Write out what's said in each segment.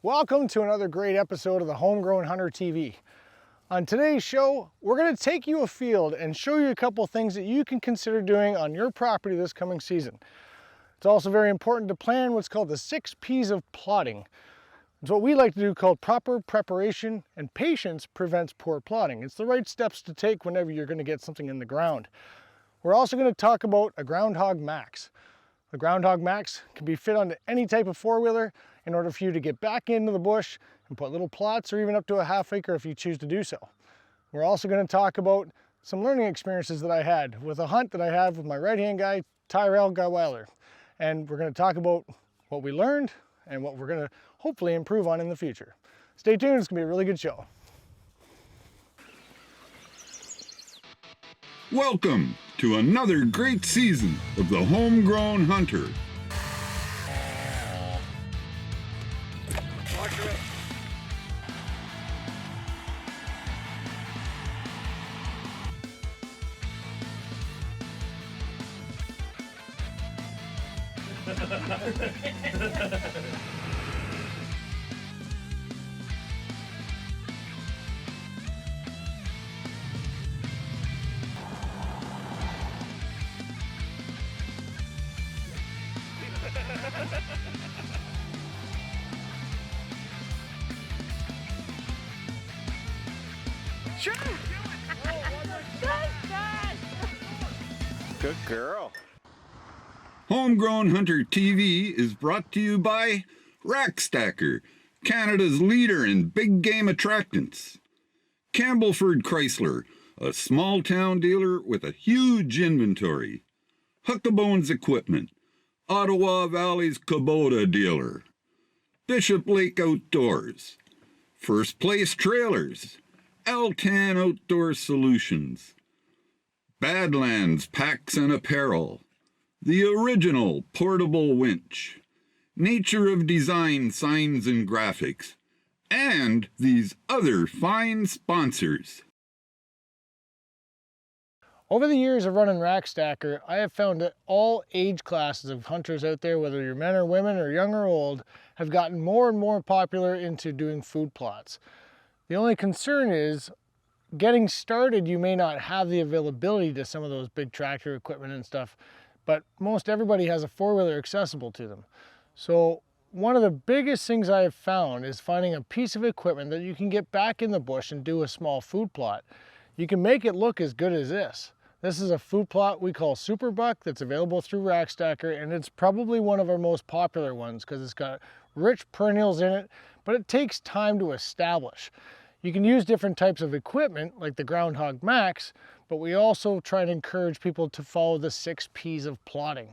Welcome to another great episode of the Homegrown Hunter TV. On today's show, we're going to take you afield and show you a couple things that you can consider doing on your property this coming season. It's also very important to plan what's called the 6 P's of plotting. It's what we like to do called proper preparation, and patience prevents poor plotting. It's the right steps to take whenever you're going to get something in the ground. We're also going to talk about a Groundhog Max. The Groundhog Max can be fit onto any type of four-wheeler in order for you to get back into the bush and put little plots or even up to a half acre if you choose to do so. We're also going to talk about some learning experiences that I had with a hunt that I had with my right-hand guy, Tyrell Guyweiler. And we're going to talk about what we learned and what we're going to hopefully improve on in the future. Stay tuned, it's going to be a really good show. Welcome to another great season of the Homegrown Hunter. Watch your Shoot! Good girl. Homegrown Hunter TV is brought to you by Rack Stacker, Canada's leader in big game attractants. Campbellford Chrysler, a small town dealer with a huge inventory. Huckabones Equipment, Ottawa Valley's Kubota dealer. Bishop Lake Outdoors, First Place Trailers, L10 Outdoor Solutions, Badlands Packs and Apparel, the original portable winch, Nature of Design Signs and Graphics, and these other fine sponsors. Over the years of running Rack Stacker, I have found that all age classes of hunters out there, whether you're men or women or young or old, have gotten more and more popular into doing food plots. The only concern is getting started, you may not have the availability to some of those big tractor equipment and stuff, but most everybody has a four-wheeler accessible to them. So one of the biggest things I have found is finding a piece of equipment that you can get back in the bush and do a small food plot. You can make it look as good as this. This is a food plot we call Super Buck that's available through Rack Stacker, and it's probably one of our most popular ones because it's got rich perennials in it, but it takes time to establish. You can use different types of equipment like the Groundhog Max, but we also try to encourage people to follow the 6 P's of plotting.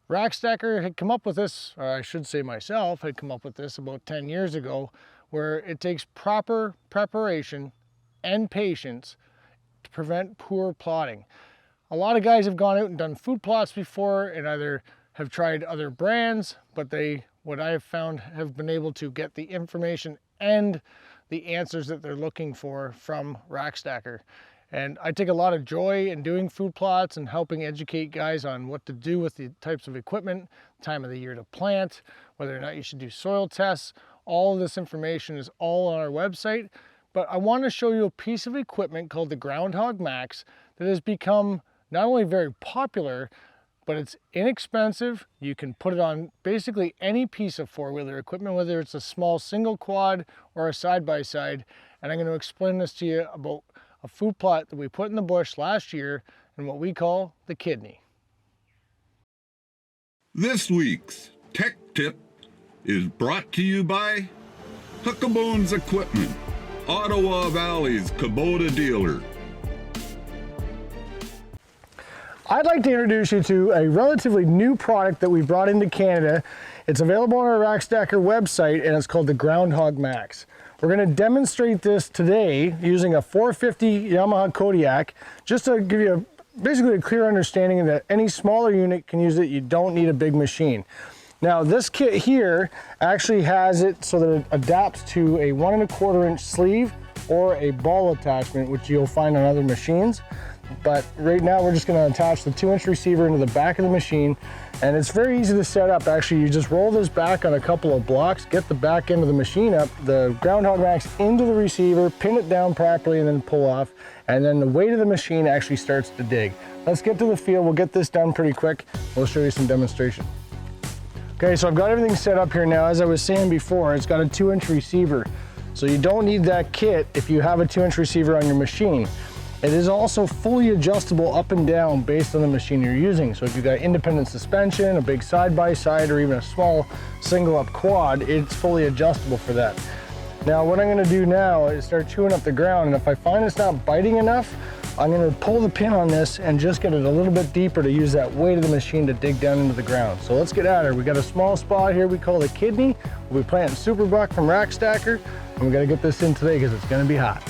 Rack Stacker had come up with this, or I should say myself, had come up with this about 10 years ago, where it takes proper preparation and patience to prevent poor plotting. A lot of guys have gone out and done food plots before and either have tried other brands, but they, what I have found, have been able to get the information and the answers that they're looking for from Rack Stacker. And I take a lot of joy in doing food plots and helping educate guys on what to do with the types of equipment, time of the year to plant, whether or not you should do soil tests. All of this information is all on our website. But I want to show you a piece of equipment called the Groundhog Max that has become not only very popular, but it's inexpensive. You can put it on basically any piece of four-wheeler equipment, whether it's a small single quad or a side-by-side. And I'm going to explain this to you about a food plot that we put in the bush last year and what we call the kidney. This week's Tech Tip is brought to you by Huckabones Equipment, Ottawa Valley's Kubota dealer. I'd like to introduce you to a relatively new product that we brought into Canada. It's available on our Rack Stacker website, and it's called the Groundhog Max. We're going to demonstrate this today using a 450 Yamaha Kodiak, just to give you basically a clear understanding that any smaller unit can use it. You don't need a big machine. Now this kit here actually has it so that it adapts to a 1 1/4 inch sleeve or a ball attachment, which you'll find on other machines. But right now we're just gonna attach the 2-inch receiver into the back of the machine, and it's very easy to set up. Actually, you just roll this back on a couple of blocks, get the back end of the machine up, the Groundhog Max into the receiver, pin it down properly, and then pull off. And then the weight of the machine actually starts to dig. Let's get to the field. We'll get this done pretty quick. We'll show you some demonstration. Okay, so I've got everything set up here now. As I was saying before, it's got a 2-inch receiver. So you don't need that kit if you have a 2-inch receiver on your machine. It is also fully adjustable up and down based on the machine you're using. So if you've got independent suspension, a big side-by-side, or even a small single-up quad, it's fully adjustable for that. Now what I'm gonna do now is start chewing up the ground, and if I find it's not biting enough, I'm gonna pull the pin on this and just get it a little bit deeper to use that weight of the machine to dig down into the ground. So let's get at her. We got a small spot here we call the kidney. We'll be planting Superbuck from Rack Stacker, and we gotta get this in today because it's gonna be hot.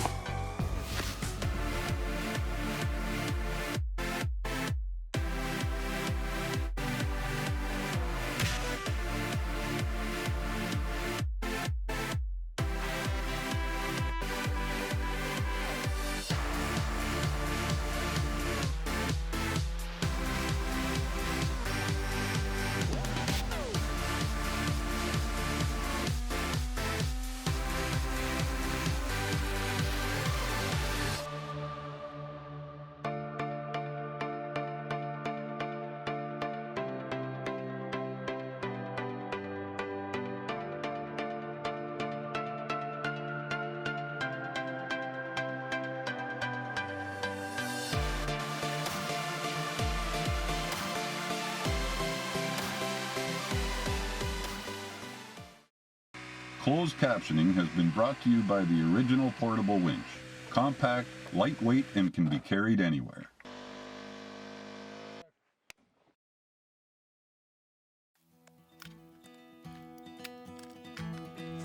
Closed captioning has been brought to you by the original portable winch. Compact, lightweight, and can be carried anywhere.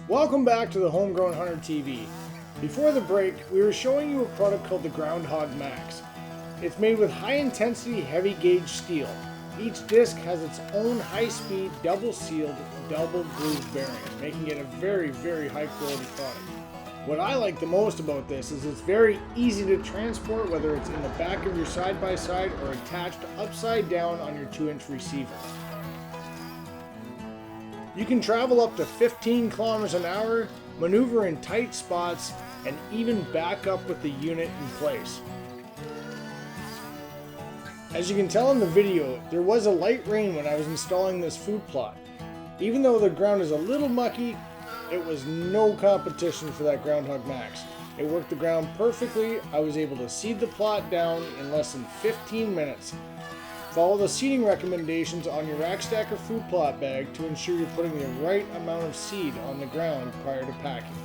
Welcome back to the Homegrown Hunter TV. Before the break, we were showing you a product called the Groundhog Max. It's made with high-intensity, heavy-gauge steel. Each disc has its own high-speed, double-sealed, double-groove bearing, making it a very, very high-quality product. What I like the most about this is it's very easy to transport, whether it's in the back of your side-by-side or attached upside down on your 2-inch receiver. You can travel up to 15 kilometers an hour, maneuver in tight spots, and even back up with the unit in place. As you can tell in the video, there was a light rain when I was installing this food plot. Even though the ground is a little mucky, it was no competition for that Groundhog Max. It worked the ground perfectly. I was able to seed the plot down in less than 15 minutes. Follow the seeding recommendations on your Rack Stacker food plot bag to ensure you're putting the right amount of seed on the ground prior to packing.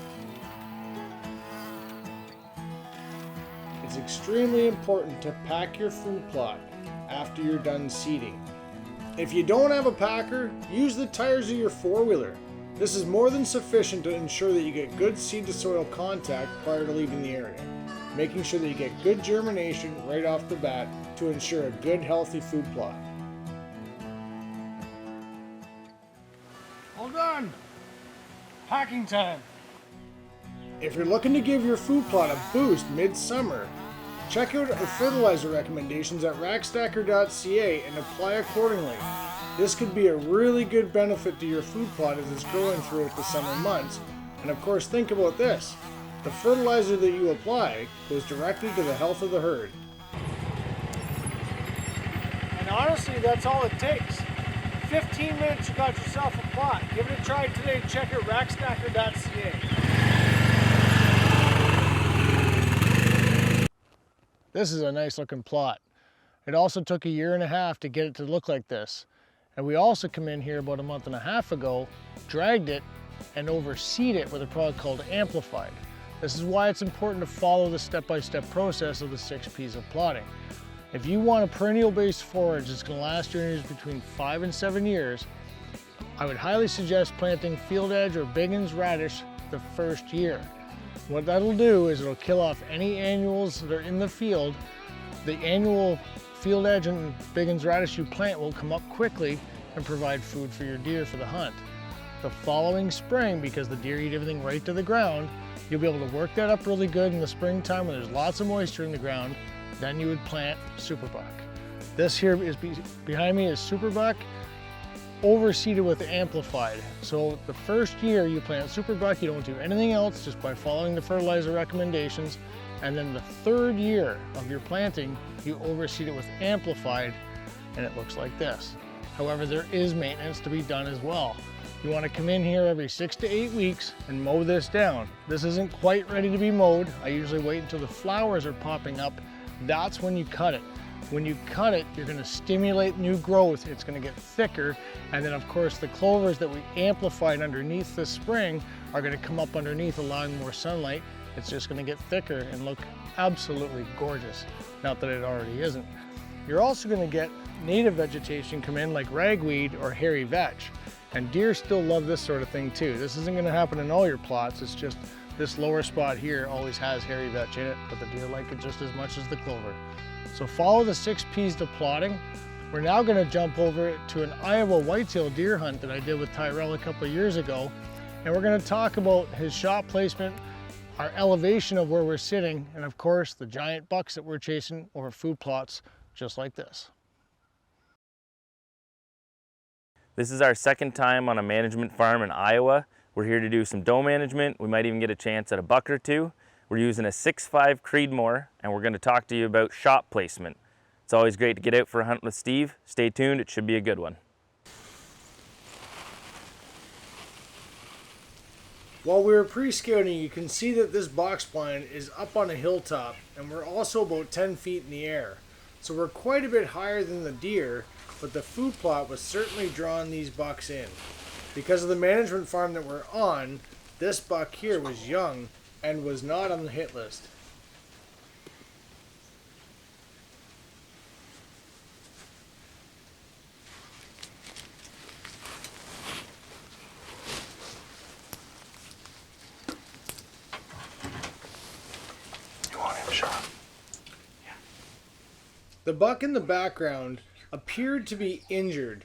It's extremely important to pack your food plot after you're done seeding. If you don't have a packer, use the tires of your four-wheeler. This is more than sufficient to ensure that you get good seed to soil contact prior to leaving the area, making sure that you get good germination right off the bat to ensure a good healthy food plot. All done! Packing time! If you're looking to give your food plot a boost mid-summer, check out our fertilizer recommendations at rackstacker.ca and apply accordingly. This could be a really good benefit to your food plot as it's growing throughout the summer months. And of course, think about this. The fertilizer that you apply goes directly to the health of the herd. And honestly, that's all it takes. 15 minutes, you got yourself a plot. Give it a try today. Check out rackstacker.ca. This is a nice looking plot. It also took 1.5 years to get it to look like this. And we also come in here about 1.5 months ago, dragged it, and overseed it with a product called Amplified. This is why it's important to follow the step-by-step process of the 6 P's of plotting. If you want a perennial-based forage that's going to last your between 5 and 7 years, I would highly suggest planting field edge or Biggins radish the first year. What that'll do is it'll kill off any annuals that are in the field. The annual field edge and Biggins radish you plant will come up quickly and provide food for your deer for the hunt. The following spring, because the deer eat everything right to the ground, you'll be able to work that up really good in the springtime when there's lots of moisture in the ground. Then you would plant superbuck. This here is behind me is superbuck overseeded with amplified. So the first year you plant superbuck, you don't do anything else just by following the fertilizer recommendations. And then the third year of your planting, you overseed it with amplified, and it looks like this. However, there is maintenance to be done as well. You want to come in here every 6 to 8 weeks and mow this down. This isn't quite ready to be mowed. I usually wait until the flowers are popping up. That's when you cut it. When you cut it, you're going to stimulate new growth. It's going to get thicker. And then of course the clovers that we amplified underneath this spring are going to come up underneath, allowing more sunlight. It's just going to get thicker and look absolutely gorgeous. Not that it already isn't. You're also going to get native vegetation come in like ragweed or hairy vetch. And deer still love this sort of thing too. This isn't going to happen in all your plots. It's just this lower spot here always has hairy vetch in it, but the deer like it just as much as the clover. So follow the 6 P's to plotting. We're now going to jump over to an Iowa whitetail deer hunt that I did with Tyrell a couple of years ago. And we're going to talk about his shot placement, our elevation of where we're sitting, and of course the giant bucks that we're chasing over food plots just like this. This is our second time on a management farm in Iowa. We're here to do some doe management. We might even get a chance at a buck or two. We're using a 6.5 Creedmoor, and we're going to talk to you about shot placement. It's always great to get out for a hunt with Steve. Stay tuned, it should be a good one. While we were pre-scouting, you can see that this box blind is up on a hilltop, and we're also about 10 feet in the air. So we're quite a bit higher than the deer, but the food plot was certainly drawing these bucks in. Because of the management farm that we're on, this buck here was young and was not on the hit list. You want him shot? Yeah. The buck in the background appeared to be injured.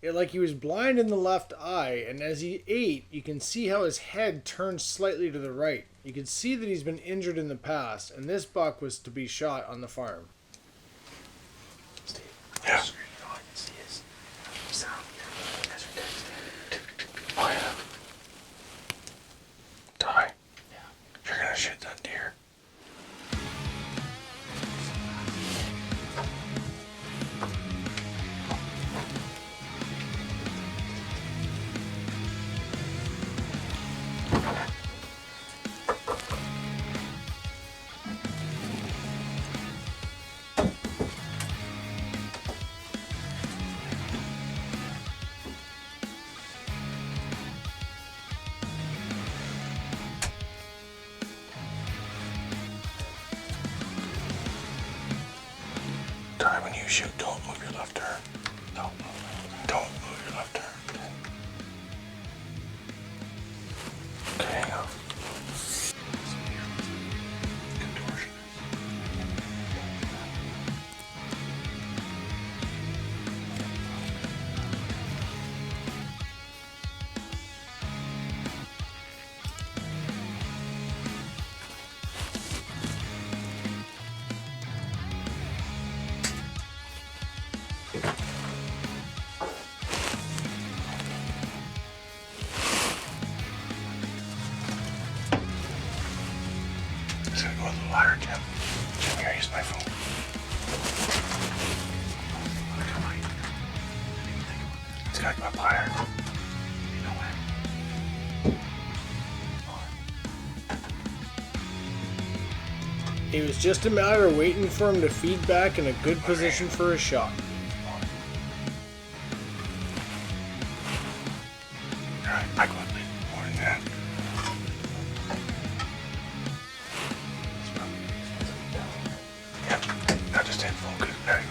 Like he was blind in the left eye, and as he ate, you can see how his head turned slightly to the right. You can see that he's been injured in the past, and this buck was to be shot on the farm. Steve, yeah. All I can see is sound. Oh yeah. Die. Yeah. You're gonna shoot that deer. Ty, when you shoot, don't move your left arm. Don't move your left arm. Okay, hang on. Contortion. It's gonna go a little higher, Jim. Jim, here, use my phone. It's gotta go up higher. It was just a matter of waiting for him to feed back in a good position for a shot. Alright, back one, please. More than that. Yep, now just hit focus. There you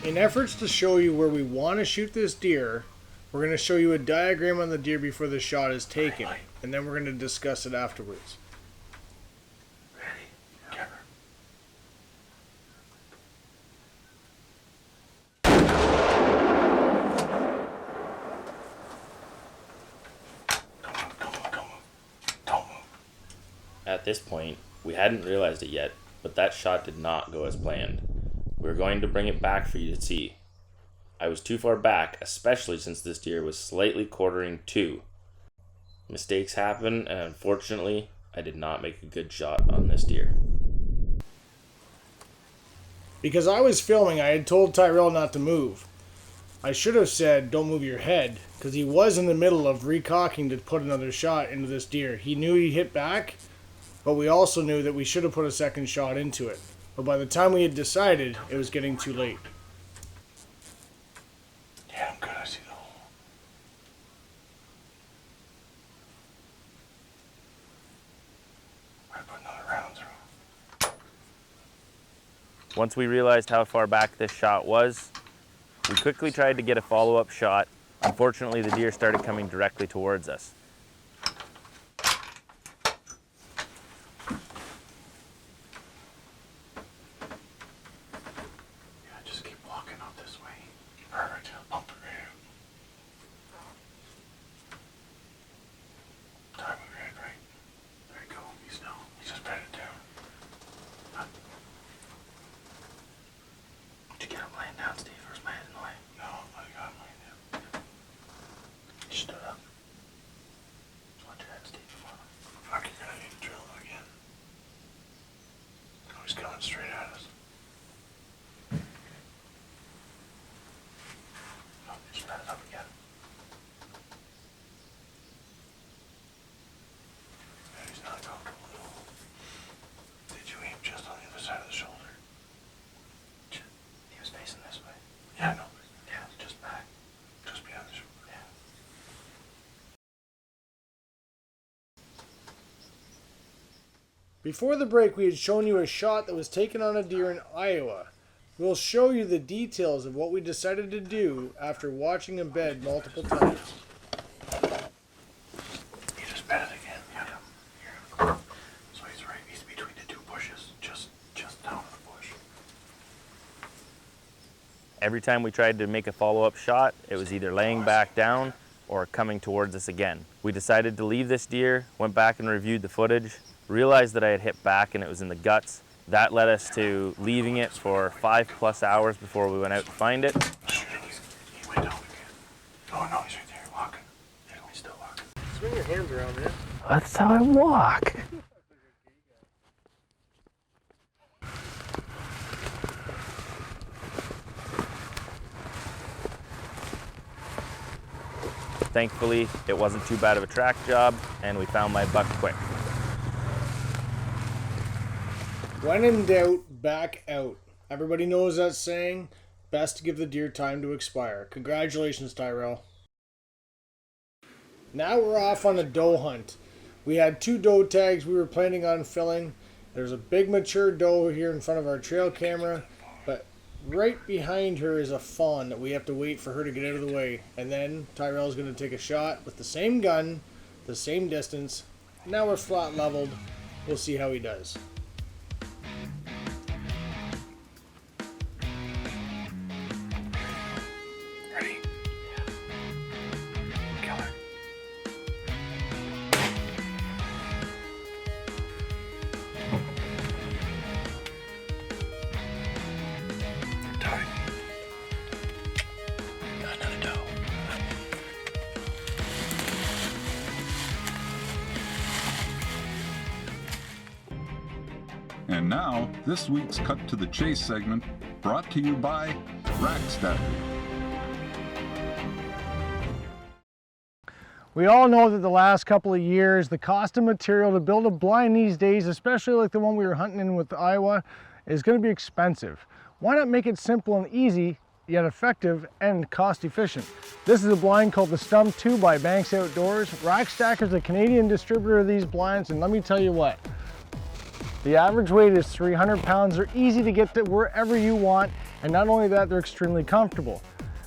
go. In efforts to show you where we want to shoot this deer, we're going to show you a diagram on the deer before the shot is taken, and then we're going to discuss it afterwards. Ready? Camera. Don't move. At this point, we hadn't realized it yet, but that shot did not go as planned. We were going to bring it back for you to see. I was too far back, especially since this deer was slightly quartering to. Mistakes happen, and unfortunately, I did not make a good shot on this deer. Because I was filming, I had told Tyrell not to move. I should have said, don't move your head, because he was in the middle of recocking to put another shot into this deer. He knew he hit back, but we also knew that we should have put a second shot into it. But by the time we had decided, it was getting too late. Yeah, I'm good. I see the hole. I put another round through. Once we realized how far back this shot was, we quickly tried to get a follow-up shot. Unfortunately, the deer started coming directly towards us. Yeah, just keep walking up this way. Perfect. Bump it right out. Time it right. There you go. Be still. You just bed it down. Huh? Did you get him laying down, Steve? Or is my head in the way? No, I got him laying down. You stood up. Just watch your head, Steve. Fuck, you're gonna need to drill it again. Oh, he's coming straight at us. Oh, just bed it up again. Yeah, he's not comfortable at all. Did you aim just on the other side of the shoulder? He was facing this way. Yeah, I know. Yeah, just back. Just behind the shoulder. Yeah. Before the break, we had shown you a shot that was taken on a deer in Iowa. We'll show you the details of what we decided to do after watching him bed multiple times. You just bed it again. Yeah. Here. So he's right. He's between the two bushes. Just down the bush. Every time we tried to make a follow-up shot, it was either laying back down or coming towards us again. We decided to leave this deer, went back and reviewed the footage, realized that I had hit back and it was in the guts. That led us to leaving it for 5+ hours before we went out to find it. He went down again. Oh no, he's right there walking. Yeah, he's still walking. Swing your hands around, man. That's how I walk. Thankfully, it wasn't too bad of a track job, and we found my buck quick. When in doubt, back out. Everybody knows that saying. Best to give the deer time to expire. Congratulations, Tyrell. Now we're off on a doe hunt. We had 2 doe tags we were planning on filling. There's a big mature doe here in front of our trail camera, but right behind her is a fawn that we have to wait for her to get out of the way. And then Tyrell's going to take a shot with the same gun, the same distance. Now we're flat leveled. We'll see how he does. Ready? Yeah. Kill her. They're tied. Got another doe. And now, this week's Cut to the Chase segment, brought to you by Rack Stacker. We all know that the last couple of years, the cost of material to build a blind these days, especially like the one we were hunting in with Iowa, is going to be expensive. Why not make it simple and easy, yet effective and cost efficient? This is a blind called the Stump 2 by Banks Outdoors. Rack Stacker is a Canadian distributor of these blinds, and let me tell you what, the average weight is 300 pounds. They're easy to get to wherever you want, and not only that, they're extremely comfortable.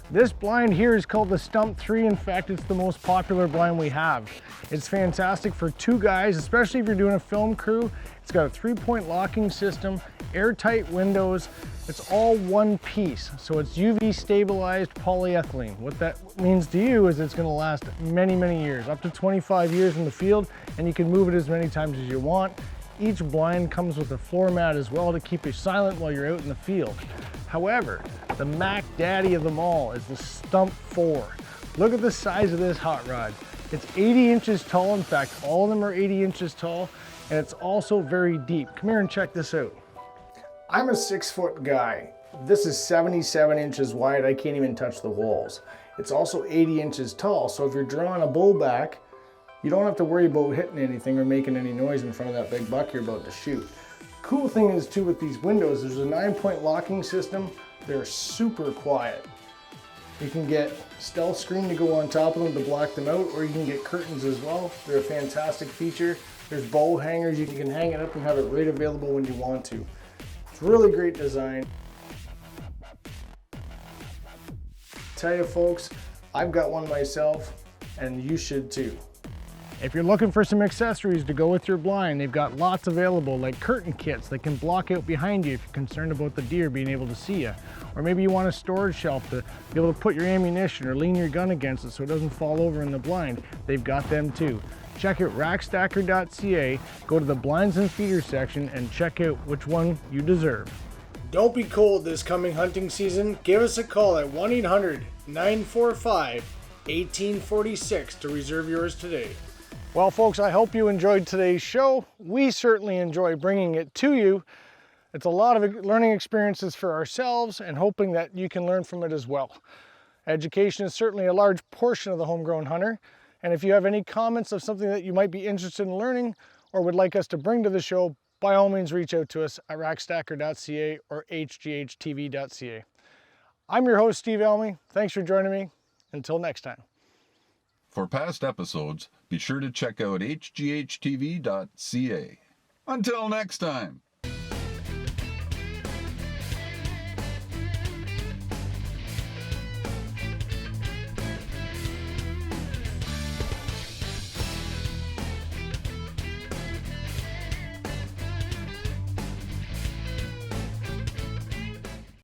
This blind here is called the Stump 3. In fact, it's the most popular blind we have. It's fantastic for 2 guys, especially if you're doing a film crew. It's got a 3-point locking system, airtight windows. It's all one piece, so it's UV stabilized polyethylene. What that means to you is it's going to last many, many years, up to 25 years in the field, and you can move it as many times as you want. Each blind comes with a floor mat as well to keep you silent while you're out in the field. However, the Mac Daddy of them all is the Stump 4. Look at the size of this hot rod. It's 80 inches tall. In fact, all of them are 80 inches tall, and it's also very deep. Come here and check this out. I'm a 6-foot guy. This is 77 inches wide. I can't even touch the walls. It's also 80 inches tall, so if you're drawing a bow back, you don't have to worry about hitting anything or making any noise in front of that big buck you're about to shoot. Cool thing is too with these windows, there's a 9-point locking system. They're super quiet. You can get stealth screen to go on top of them to block them out, or you can get curtains as well. They're a fantastic feature. There's bow hangers, you can hang it up and have it right available when you want to. It's really great design. Tell you folks, I've got one myself, and you should too. If you're looking for some accessories to go with your blind, they've got lots available, like curtain kits that can block out behind you if you're concerned about the deer being able to see you. Or maybe you want a storage shelf to be able to put your ammunition or lean your gun against it so it doesn't fall over in the blind. They've got them too. Check out rackstacker.ca, go to the blinds and feeders section, and check out which one you deserve. Don't be cold this coming hunting season. Give us a call at 1-800-945-1846 to reserve yours today. Well, folks, I hope you enjoyed today's show. We certainly enjoy bringing it to you. It's a lot of learning experiences for ourselves and hoping that you can learn from it as well. Education is certainly a large portion of the Homegrown Hunter. And if you have any comments of something that you might be interested in learning or would like us to bring to the show, by all means reach out to us at rackstacker.ca or hghtv.ca. I'm your host, Steve Elmy. Thanks for joining me. Until next time. For past episodes, be sure to check out hghtv.ca. Until next time.